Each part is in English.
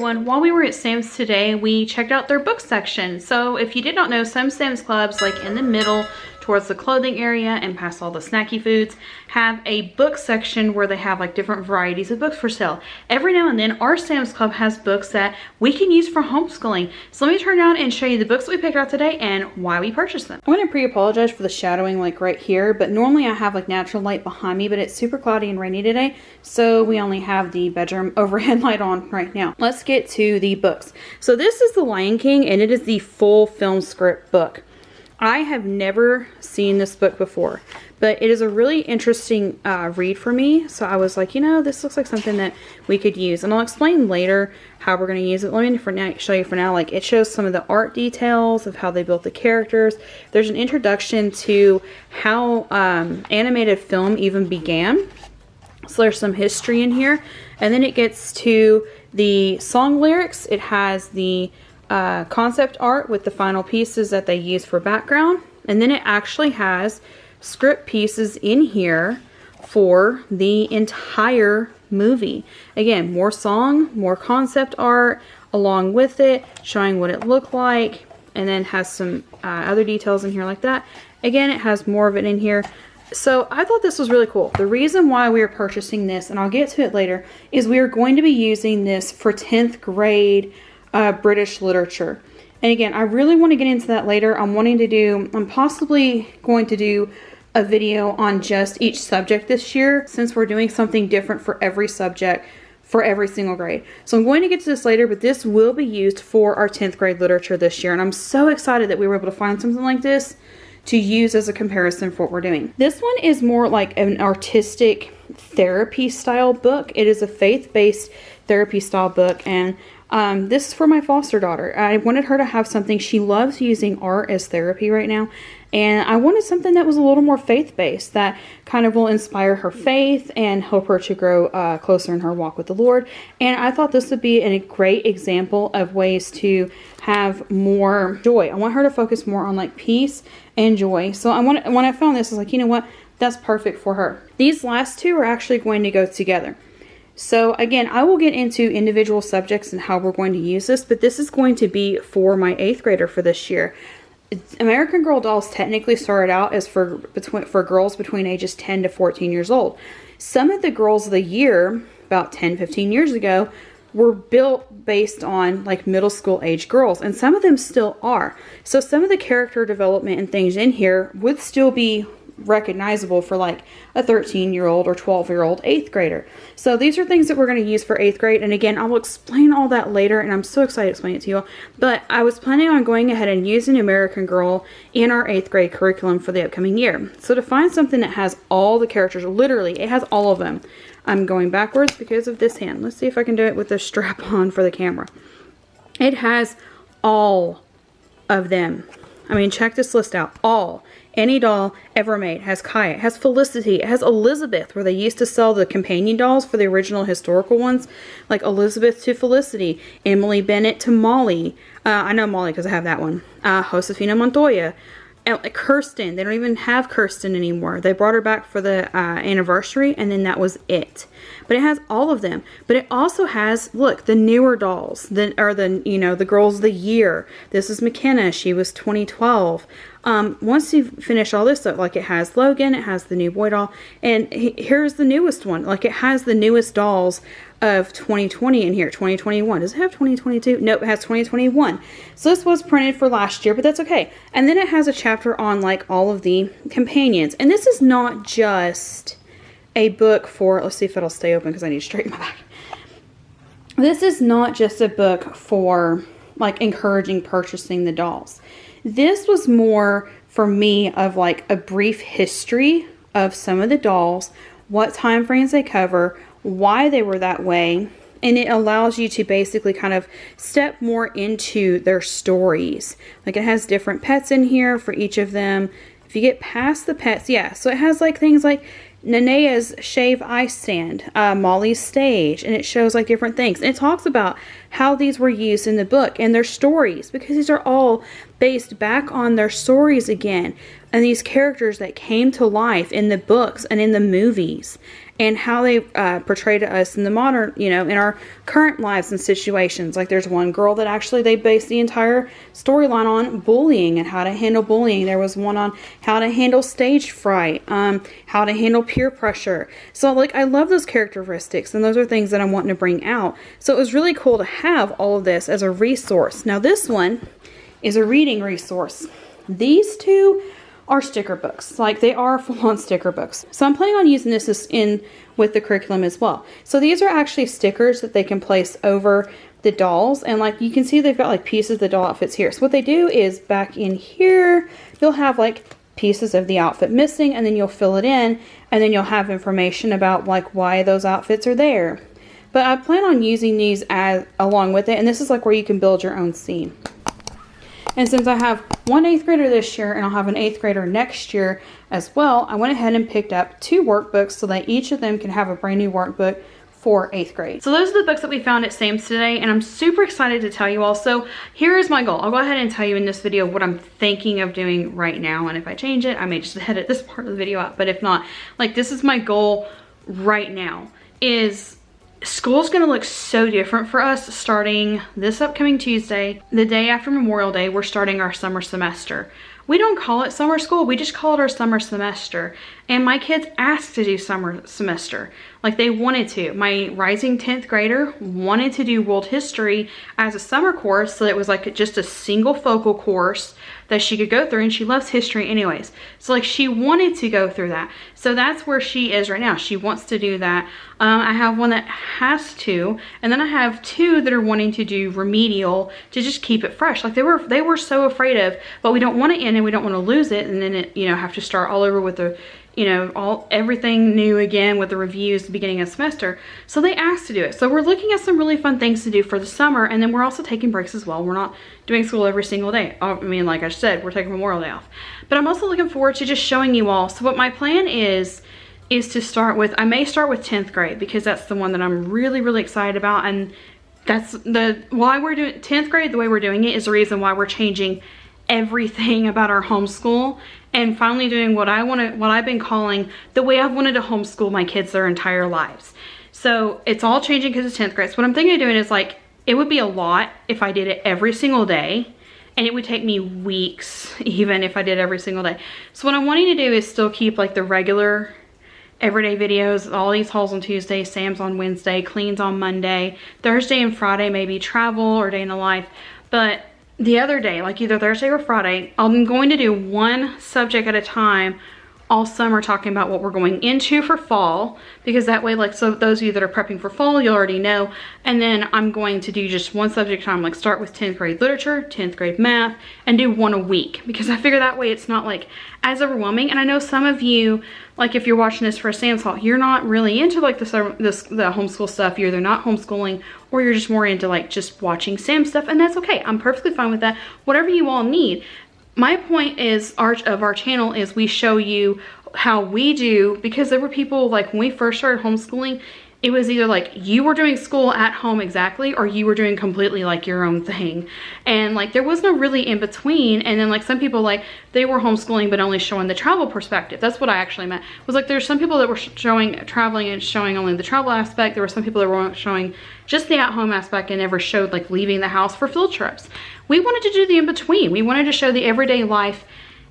everyone. While we were at Sam's today, we checked out their book section. So if you did not know, some Sam's Clubs, like in the middle towards the clothing area and past all the snacky foods, have a book section where they have like different varieties of books for sale. Every now and then our Sam's Club has books that we can use for homeschooling. So let me turn around and show you the books that we picked out today and why we purchased them. I'm going to pre-apologize for the shadowing like right here, but normally I have like natural light behind me, but it's super cloudy and rainy today, so we only have the bedroom overhead light on right now. Let's get to the books. So this is The Lion King, and it is the full film script book. I have never seen this book before, but it is a really interesting read for me. So I was like, you know, this looks like something that we could use, and I'll explain later how we're going to use it. Let me show you for now. Like, it shows some of the art details of how they built the characters. There's an introduction to how animated film even began. So there's some history in here, and then it gets to the song lyrics. It has the concept art with the final pieces that they use for background, and then it actually has script pieces in here for the entire movie. Again, more song, more concept art along with it, showing what it looked like, and then has some other details in here like that. Again, it has more of it in here. So I thought this was really cool. The reason why we are purchasing this, and I'll get to it later, is we are going to be using this for 10th grade British literature. And again, I really want to get into that later. I'm possibly going to do a video on just each subject this year, since we're doing something different for every subject for every single grade. So I'm going to get to this later, but this will be used for our 10th grade literature this year. And I'm so excited that we were able to find something like this to use as a comparison for what we're doing. This one is more like an artistic therapy style book. It is a faith-based therapy style book, and this is for my foster daughter. I wanted her to have something. She loves using art as therapy right now, and I wanted something that was a little more faith-based, that kind of will inspire her faith and help her to grow closer in her walk with the Lord. And I thought this would be a great example of ways to have more joy. I want her to focus more on like peace and joy. So when I found this, I was like, you know what? That's perfect for her. These last two are actually going to go together. So again, I will get into individual subjects and how we're going to use this, but this is going to be for my 8th grader for this year. American Girl dolls technically started out as for girls between ages 10 to 14 years old. Some of the girls of the year, about 10-15 years ago, were built based on like middle school age girls, and some of them still are. So some of the character development and things in here would still be recognizable for like a 13-year-old or 12-year-old 8th grader. So these are things that we're going to use for 8th grade, and again, I will explain all that later, and I'm so excited to explain it to you all. But I was planning on going ahead and using American Girl in our 8th grade curriculum for the upcoming year. So to find something that has all the characters, literally it has all of them. I'm going backwards because of this hand. Let's see if I can do it with the strap on for the camera. It has all of them. I mean, check this list out. All. Any doll ever made. It has Kaya. It has Felicity. It has Elizabeth, where they used to sell the companion dolls for the original historical ones. Like Elizabeth to Felicity. Emily Bennett to Molly. I know Molly because I have that one. Josefina Montoya. And Kirsten. They don't even have Kirsten anymore. They brought her back for the anniversary, and then that was it. But it has all of them. But it also has, look, the newer dolls, the girls of the year. This is McKenna. She was 2012. Once you finish all this up, like it has Logan, it has the new boy doll, and here's the newest one. Like it has the newest dolls of 2020 in here, 2021. Does it have 2022? Nope, it has 2021. So this was printed for last year, but that's okay. And then it has a chapter on like all of the companions. And this is not just a book for, let's see if it'll stay open because I need to straighten my back. This is not just a book for like encouraging purchasing the dolls. This was more for me of like a brief history of some of the dolls, what time frames they cover, why they were that way, and it allows you to basically kind of step more into their stories. Like it has different pets in here for each of them. If you get past the pets, yeah, so it has like things like Nenea's shave ice stand, Molly's stage, and it shows like different things. And it talks about how these were used in the book and their stories, because these are all based back on their stories again, and these characters that came to life in the books and in the movies. and how they portray to us in the modern, you know, in our current lives and situations. Like there's one girl that actually they based the entire storyline on bullying and how to handle bullying. There was one on how to handle stage fright, how to handle peer pressure. So like I love those characteristics, and those are things that I'm wanting to bring out. So it was really cool to have all of this as a resource. Now this one is a reading resource. These two are sticker books. Like they are full-on sticker books. So I'm planning on using this in with the curriculum as well. So these are actually stickers that they can place over the dolls, and like you can see they've got like pieces of the doll outfits here. So what they do is back in here you'll have like pieces of the outfit missing, and then you'll fill it in, and then you'll have information about like why those outfits are there. But I plan on using these along with it, and this is like where you can build your own scene. And since I have one 8th grader this year and I'll have an 8th grader next year as well, I went ahead and picked up 2 workbooks so that each of them can have a brand new workbook for 8th grade. So those are the books that we found at Sam's today, and I'm super excited to tell you all. So here is my goal. I'll go ahead and tell you in this video what I'm thinking of doing right now, and if I change it, I may just edit this part of the video out, but if not, like this is my goal right now. Is school's gonna look so different for us starting this upcoming Tuesday. The day after Memorial Day, we're starting our summer semester. We don't call it summer school, we just call it our summer semester. And my kids asked to do summer semester. Like they wanted to. My rising 10th grader wanted to do world history as a summer course, so it was like just a single focal course that she could go through, and she loves history anyways. So like she wanted to go through that. So that's where she is right now. She wants to do that. I have one that has to, and then I have 2 that are wanting to do remedial to just keep it fresh. Like they were so afraid of, but we don't want to end and we don't want to lose it, and then it, you know, have to start all over with the, you know, everything new again with the reviews at the beginning of the semester. So they asked to do it. So we're looking at some really fun things to do for the summer, and then we're also taking breaks as well. We're not doing school every single day. I mean, like I said, we're taking Memorial Day off. But I'm also looking forward to just showing you all. So what my plan is to start with, I may start with 10th grade because that's the one that I'm really, really excited about. And that's why we're doing 10th grade, the way we're doing it is the reason why we're changing everything about our homeschool and finally doing what I've been calling the way I've wanted to homeschool my kids their entire lives. So it's all changing because it's 10th grade. So what I'm thinking of doing is like, it would be a lot if I did it every single day, and it would take me weeks even if I did every single day. So what I'm wanting to do is still keep like the regular everyday videos, all these hauls on Tuesday, Sam's on Wednesday, cleans on Monday, Thursday and Friday maybe travel or day in the life. But the other day, like either Thursday or Friday, I'm going to do one subject at a time all summer, talking about what we're going into for fall, because that way, like, so those of you that are prepping for fall, you already know. And then I'm going to do just one subject at a time, like start with 10th grade literature, 10th grade math, and do one a week, because I figure that way it's not like as overwhelming. And I know some of you, like if you're watching this for a Sam's haul, you're not really into like the homeschool stuff. You're either not homeschooling or you're just more into like just watching Sam stuff, and that's okay. I'm perfectly fine with that. Whatever you all need. My point is of our channel is we show you how we do, because there were people like when we first started homeschooling, it was either like you were doing school at home exactly, or you were doing completely like your own thing, and like there was no really in between. And then like some people, like they were homeschooling but only showing the travel perspective. That's what I actually meant, was like there's some people that were showing traveling and showing only the travel aspect. There were some people that were showing just the at-home aspect and never showed like leaving the house for field trips. We wanted to do the in-between. We wanted to show the everyday life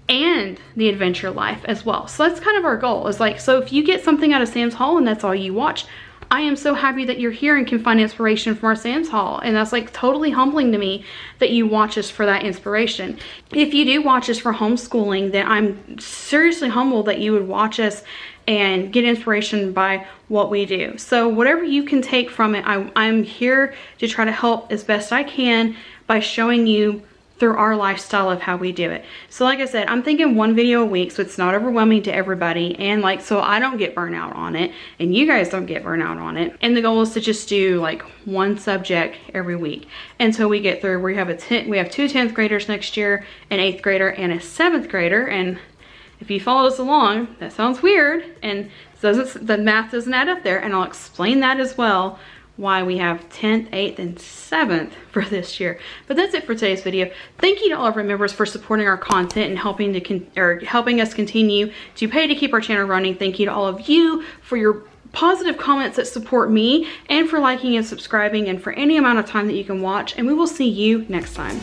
and the adventure life as well. So that's kind of our goal, is like, so if you get something out of Sam's haul and that's all you watch, I am so happy that you're here and can find inspiration from our Sam's haul. And that's like totally humbling to me that you watch us for that inspiration. If you do watch us for homeschooling, then I'm seriously humbled that you would watch us and get inspiration by what we do. So whatever you can take from it, I'm here to try to help as best I can by showing you through our lifestyle of how we do it. So like I said, I'm thinking one video a week, so it's not overwhelming to everybody, and like so I don't get burnt out on it and you guys don't get burnt out on it. And the goal is to just do like one subject every week until we get through. We have two 10th graders next year, an 8th grader and a 7th grader. And if you followed us along, that sounds weird and the math doesn't add up there, and I'll explain that as well, why we have 10th, 8th, and 7th for this year. But that's it for today's video. Thank you to all of our members for supporting our content and helping us continue to pay to keep our channel running. Thank you to all of you for your positive comments that support me, and for liking and subscribing, and for any amount of time that you can watch. And we will see you next time.